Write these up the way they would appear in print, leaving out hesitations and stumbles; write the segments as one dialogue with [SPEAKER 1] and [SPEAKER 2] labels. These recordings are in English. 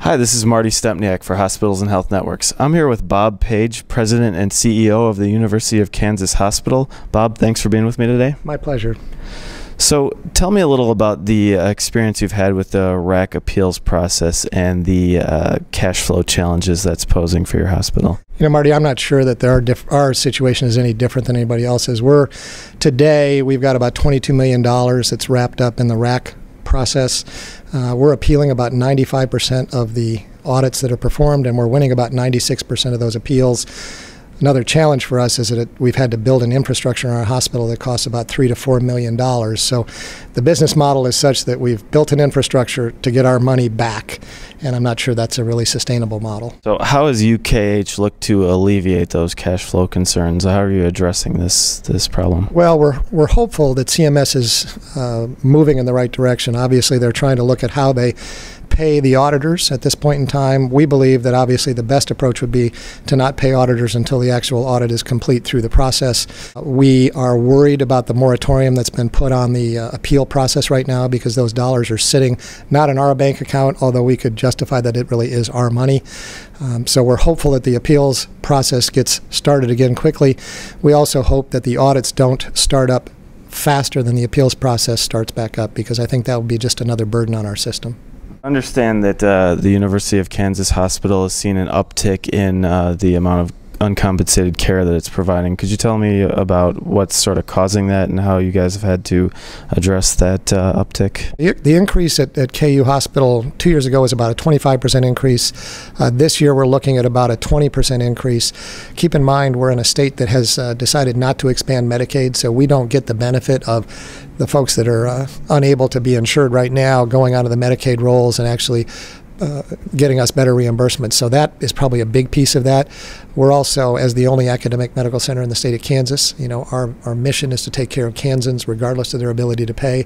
[SPEAKER 1] Hi, this is Marty Stempniak for Hospitals and Health Networks. I'm here with Bob Page, President and CEO of the University of Kansas Hospital. Bob, thanks for being with me today.
[SPEAKER 2] My pleasure.
[SPEAKER 1] So tell me a little about the experience you've had with the RAC appeals process and the cash flow challenges that's posing for your hospital.
[SPEAKER 2] You know, Marty, I'm not sure that our situation is any different than anybody else's. Today, we've got about $22 million that's wrapped up in the RAC process. We're appealing about 95% of the audits that are performed, and we're winning about 96% of those appeals. Another challenge for us is that we've had to build an infrastructure in our hospital that costs about $3 to $4 million. So the business model is such that we've built an infrastructure to get our money back, and I'm not sure that's a really sustainable model.
[SPEAKER 1] So how has UKH looked to alleviate those cash flow concerns? How are you addressing this problem?
[SPEAKER 2] Well, we're hopeful that CMS is moving in the right direction. Obviously, they're trying to look at how they pay the auditors at this point in time. We believe that obviously the best approach would be to not pay auditors until the actual audit is complete through the process. We are worried about the moratorium that's been put on the appeal process right now, because those dollars are sitting not in our bank account, although we could justify that it really is our money. So we're hopeful that the appeals process gets started again quickly. We also hope that the audits don't start up faster than the appeals process starts back up, because I think that would be just another burden on our system.
[SPEAKER 1] I understand that the University of Kansas Hospital has seen an uptick in the amount of uncompensated care that it's providing. Could you tell me about what's sort of causing that and how you guys have had to address that uptick?
[SPEAKER 2] The increase at KU Hospital 2 years ago was about a 25% increase. This year we're looking at about a 20% increase. Keep in mind, we're in a state that has decided not to expand Medicaid, so we don't get the benefit of the folks that are unable to be insured right now going onto the Medicaid rolls and actually getting us better reimbursement. So that is probably a big piece of that. We're also, as the only academic medical center in the state of Kansas, you know, our mission is to take care of Kansans regardless of their ability to pay.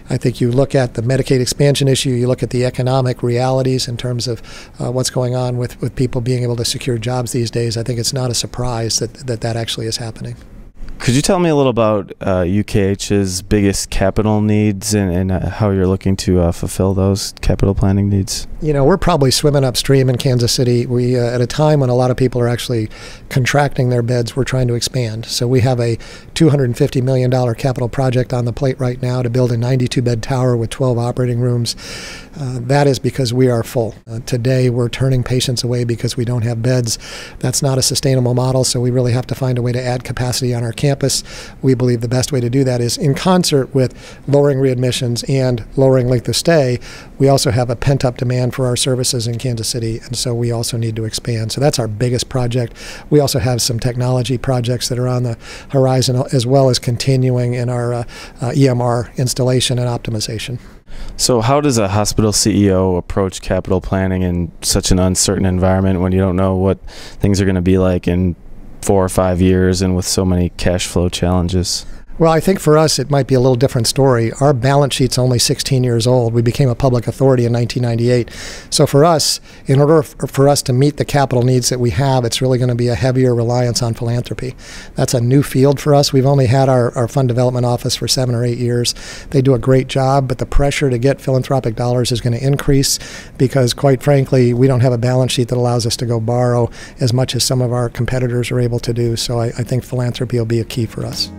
[SPEAKER 2] I think you look at the Medicaid expansion issue, you look at the economic realities in terms of what's going on with people being able to secure jobs these days. I think it's not a surprise that actually is happening.
[SPEAKER 1] Could you tell me a little about UKH's biggest capital needs and how you're looking to fulfill those capital planning needs? You
[SPEAKER 2] know, we're probably swimming upstream in Kansas City. We, at a time when a lot of people are actually contracting their beds, we're trying to expand. So we have a $250 million capital project on the plate right now to build a 92-bed tower with 12 operating rooms. That is because we are full. Today, we're turning patients away because we don't have beds. That's not a sustainable model, so we really have to find a way to add capacity on our campus. We believe the best way to do that is in concert with lowering readmissions and lowering length of stay. We also have a pent-up demand for our services in Kansas City, and so we also need to expand. So that's our biggest project. We also have some technology projects that are on the horizon, as well as continuing in our EMR installation and optimization.
[SPEAKER 1] So how does a hospital CEO approach capital planning in such an uncertain environment when you don't know what things are going to be like in 4 or 5 years and with so many cash flow challenges?
[SPEAKER 2] Well, I think for us it might be a little different story. Our balance sheet's only 16 years old. We became a public authority in 1998. So for us, in order for us to meet the capital needs that we have, it's really going to be a heavier reliance on philanthropy. That's a new field for us. We've only had our fund development office for 7 or 8 years. They do a great job, but the pressure to get philanthropic dollars is going to increase because, quite frankly, we don't have a balance sheet that allows us to go borrow as much as some of our competitors are able to do. So I think philanthropy will be a key for us.